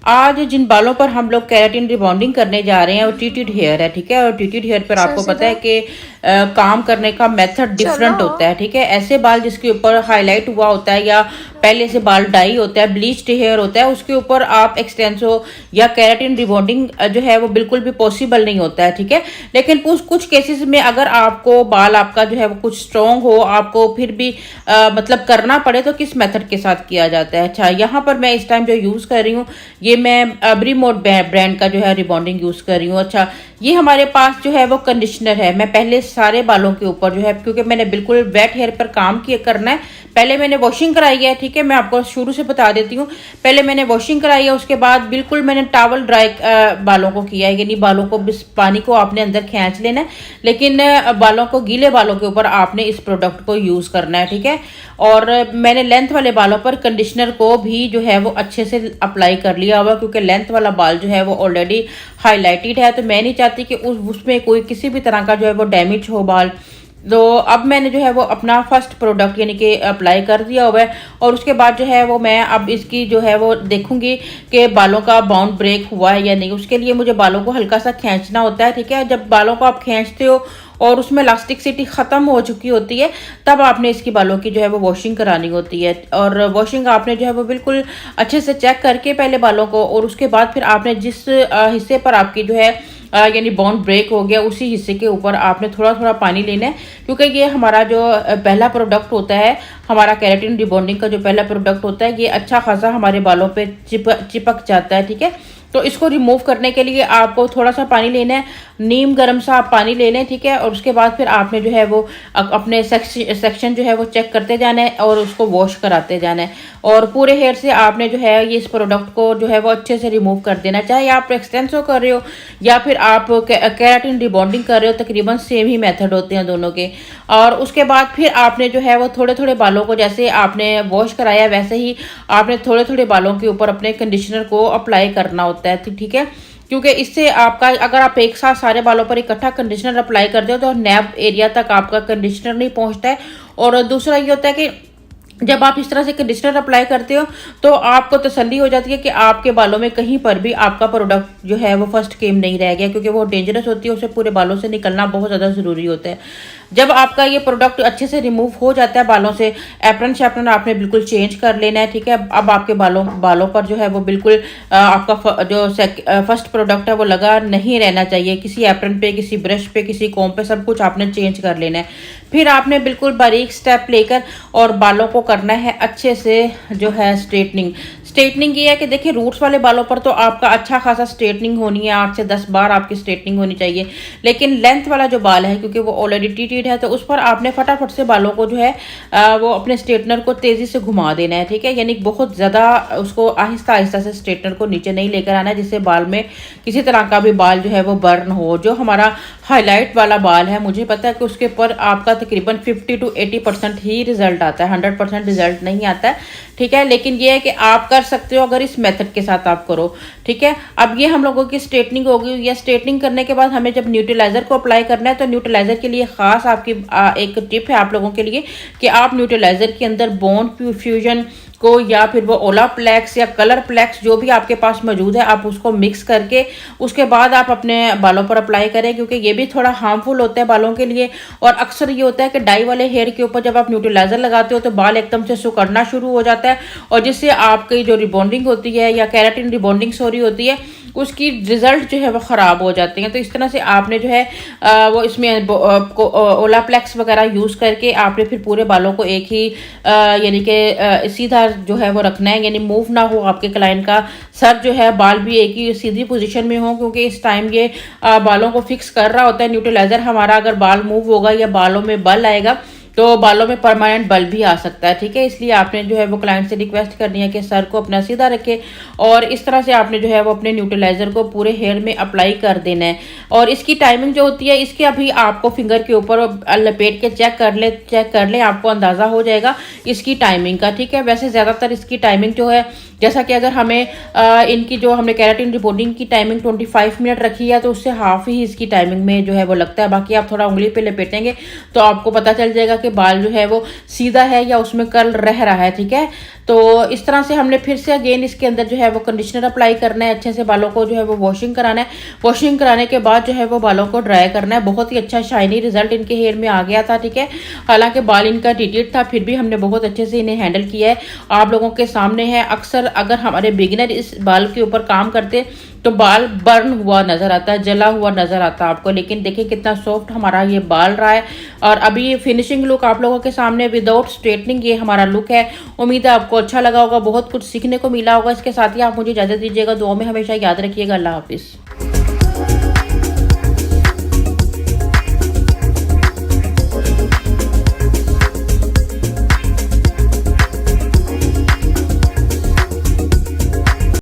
आज जिन बालों पर हम लोग केराटिन रिबॉन्डिंग करने जा रहे हैं वो ट्रीटेड हेयर है, ठीक है। और ट्रीटेड हेयर पर आपको पता है कि काम करने का मेथड चलो। डिफरेंट होता है, ठीक है। ऐसे बाल जिसके ऊपर हाईलाइट हुआ होता है या पहले से बाल डाई होता है, ब्लीच्ड हेयर होता है, उसके ऊपर आप एक्सटेंसो या केराटिन रिबॉन्डिंग जो है वो बिल्कुल भी पॉसिबल नहीं होता है, ठीक है। लेकिन कुछ कुछ केसेस में अगर आपको बाल आपका जो है वो कुछ स्ट्रॉन्ग हो, आपको फिर भी मतलब करना पड़े, तो किस मेथड के साथ किया जाता है। अच्छा, यहाँ पर मैं इस टाइम जो यूज़ कर रही हूँ ये मैं ब्रीमोड ब्रांड का जो है रिबॉन्डिंग यूज़ कर रही हूँ। अच्छा, ये हमारे पास जो है वो कंडीशनर है। मैं पहले सारे बालों के ऊपर जो है, क्योंकि मैंने बिल्कुल वेट हेयर पर काम किया करना है, पहले मैंने वॉशिंग कराई है, ठीक है। मैं आपको शुरू से बता देती हूँ। पहले मैंने वॉशिंग कराई है, उसके बाद बिल्कुल मैंने टॉवल ड्राई बालों को किया है, यानी बालों को पानी को आपने अंदर खींच लेना है, लेकिन बालों को, गीले बालों के ऊपर आपने इस प्रोडक्ट को यूज़ करना है, ठीक है। और मैंने लेंथ वाले बालों पर कंडीशनर को भी जो है वो अच्छे से अप्लाई कर लिया हुआ, क्योंकि लेंथ वाला बाल जो है वो ऑलरेडी हाईलाइटेड है, तो मैं नहीं चाहती कि उसमें कोई किसी भी तरह का जो है वो डैमेज हो बाल। तो अब मैंने जो है वो अपना फर्स्ट प्रोडक्ट यानी कि अप्लाई कर दिया हुआ है, और उसके बाद जो है वो मैं अब इसकी जो है वो देखूंगी कि बालों का बाउंड ब्रेक हुआ है या नहीं। उसके लिए मुझे बालों को हल्का सा खींचना होता है, ठीक है। जब बालों को आप खींचते हो और उसमें इलास्टिसिटी ख़त्म हो चुकी होती है, तब आपने इसकी बालों की जो है वो वॉशिंग करानी होती है। और वॉशिंग आपने जो है वो बिल्कुल अच्छे से चेक करके पहले बालों को, और उसके बाद फिर आपने जिस हिस्से पर आपकी जो है यानी बाउंड ब्रेक हो गया, उसी हिस्से के ऊपर आपने थोड़ा थोड़ा पानी लेना है, क्योंकि ये हमारा जो पहला प्रोडक्ट होता है, हमारा केराटिन रिबॉन्डिंग का जो पहला प्रोडक्ट होता है, ये अच्छा खासा हमारे बालों पे चिपक जाता है, ठीक है। तो इसको रिमूव करने के लिए आपको थोड़ा सा पानी लेना है, नीम गर्म सा आप पानी ले लें, ठीक है। और उसके बाद फिर आपने जो है वो अपने सेक्शन जो है वो चेक करते जाना है और उसको वॉश कराते जाना है, और पूरे हेयर से आपने जो है ये इस प्रोडक्ट को जो है वो अच्छे से रिमूव कर देना। चाहे आप एक्सटेंसो कर रहे हो या फिर आप केराटिन रिबॉन्डिंग कर रहे हो, तकरीबन सेम ही मेथड होते हैं दोनों के। और उसके बाद फिर आपने जो है वो थोड़े थोड़े बालों को, जैसे आपने वॉश कराया वैसे ही आपने थोड़े थोड़े बालों के ऊपर अपने कंडीशनर को अप्लाई करना होता है, ठीक है। क्योंकि इससे आपका, अगर आप एक साथ सारे बालों पर इकट्ठा कंडीशनर अप्लाई करते हो तो नैब एरिया तक आपका कंडीशनर नहीं पहुंचता है। और दूसरा ये होता है कि जब आप इस तरह से कंडीशनर अप्लाई करते हो तो आपको तसल्ली हो जाती है कि आपके बालों में कहीं पर भी आपका प्रोडक्ट जो है वो फर्स्ट केम नहीं रह गया, क्योंकि वो डेंजरस होती है, उसे पूरे बालों से निकलना बहुत ज़्यादा ज़रूरी होता है। जब आपका ये प्रोडक्ट अच्छे से रिमूव हो जाता है बालों से, एप्रन शैप्रन आपने बिल्कुल चेंज कर लेना है, ठीक है। अब आपके बालों पर जो है वो बिल्कुल आपका जो फर्स्ट प्रोडक्ट है वो लगा नहीं रहना चाहिए। किसी एप्रन पे, किसी ब्रश पे, किसी कॉम पे, सब कुछ आपने चेंज कर लेना है। फिर आपने बिल्कुल बारीक स्टेप लेकर और बालों को करना है अच्छे से जो है स्ट्रेटनिंग ये है कि देखिए, रूट्स वाले बालों पर तो आपका अच्छा खासा स्ट्रेटनिंग होनी है, 8 से 10 बार आपकी स्ट्रेटनिंग होनी चाहिए। लेकिन लेंथ वाला जो बाल है, क्योंकि वो ऑलरेडी ट्रीटेड है, तो उस पर आपने फटाफट से बालों को जो है वो अपने स्ट्रेटनर को तेज़ी से घुमा देना है, ठीक है। यानी बहुत ज़्यादा उसको आहिस्ता आहिस्ता से स्ट्रेटनर को नीचे नहीं लेकर आना है, जिससे बाल में किसी तरह का भी बाल जो है वो बर्न हो। जो हमारा हाईलाइट वाला बाल है, मुझे पता है कि उसके ऊपर आपका तकरीबन 50 to 80% ही रिजल्ट आता है, 100% रिजल्ट नहीं आता है, ठीक है। लेकिन ये है कि आप कर सकते हो अगर इस मेथड के साथ आप करो, ठीक है। अब ये हम लोगों की स्ट्रेटनिंग होगी, या स्ट्रेटनिंग करने के बाद हमें जब न्यूट्रलाइजर को अप्लाई करना है, तो न्यूट्रलाइजर के लिए खास आपकी एक टिप है आप लोगों के लिए कि आप न्यूट्रलाइजर के अंदर बोन फ्यूजन को या फिर वो ओलाप्लेक्स या कलर प्लेक्स जो भी आपके पास मौजूद है, आप उसको मिक्स करके उसके बाद आप अपने बालों पर अप्लाई करें, क्योंकि ये भी थोड़ा हार्मफुल होता है बालों के लिए। और अक्सर ये होता है कि डाई वाले हेयर के ऊपर जब आप न्यूट्रलाइजर लगाते हो तो बाल एकदम से सुकड़ना शुरू हो जाता है, और जिससे आपकी जो रिबॉन्डिंग होती है या केराटिन रिबॉन्डिंग सॉरी होती है, उसकी रिजल्ट जो है वो ख़राब हो जाते हैं। तो इस तरह से आपने जो है वो इसमें ओलाप्लेक्स वगैरह यूज़ करके आपने फिर पूरे बालों को एक ही यानी कि सीधा जो है वो रखना है, यानी मूव ना हो आपके क्लाइंट का सर जो है, बाल भी एक ही सीधी पोजीशन में हो, क्योंकि इस टाइम ये बालों को फिक्स कर रहा होता है न्यूट्रलाइजर हमारा। अगर बाल मूव होगा या बालों में बल आएगा तो बालों में परमानेंट बल भी आ सकता है, ठीक है। इसलिए आपने जो है वो क्लाइंट से रिक्वेस्ट करनी है कि सर को अपना सीधा रखे, और इस तरह से आपने जो है वो अपने न्यूट्रलाइजर को पूरे हेयर में अप्लाई कर देना है। और इसकी टाइमिंग जो होती है, इसके अभी आपको फिंगर के ऊपर लपेट के चेक कर ले, आपको अंदाज़ा हो जाएगा इसकी टाइमिंग का, ठीक है। वैसे ज़्यादातर इसकी टाइमिंग जो है, जैसा कि अगर हमें इनकी जो हमने केराटिन रिबॉन्डिंग की टाइमिंग 25 मिनट रखी है, तो उससे हाफ ही इसकी टाइमिंग में जो है वो लगता है। बाकी आप थोड़ा उंगली पे लपेटेंगे तो आपको पता चल जाएगा कि कि बाल जो है वो सीधा है या उसमें कर्ल रह रहा है, ठीक है। तो इस तरह से हमने फिर से अगेन इसके अंदर जो है वो कंडीशनर अप्लाई करना है, अच्छे से बालों को जो है वो वॉशिंग कराना है। वॉशिंग कराने के बाद जो है वो बालों को ड्राई करना है। बहुत ही अच्छा शाइनी रिजल्ट इनके हेयर में आ गया था, ठीक है। हालांकि बाल इनका डिटेड था, फिर भी हमने बहुत अच्छे से इन्हें हैंडल किया है। आप लोगों के सामने है, अक्सर अगर हमारे बिगिनर इस बाल के ऊपर काम करते तो बाल बर्न हुआ नजर आता है, जला हुआ नजर आता है आपको, लेकिन देखिए कितना सॉफ्ट हमारा ये बाल रहा है। और अभी फिनिशिंग लुक आप लोगों के सामने विदाउट स्ट्रेटनिंग ये हमारा लुक है। उम्मीद है आपको अच्छा लगा होगा, बहुत कुछ सीखने को मिला होगा। इसके साथ ही आप मुझे इजाजत दीजिएगा, दुआ में हमेशा याद रखिएगा। अल्लाह हाफिज।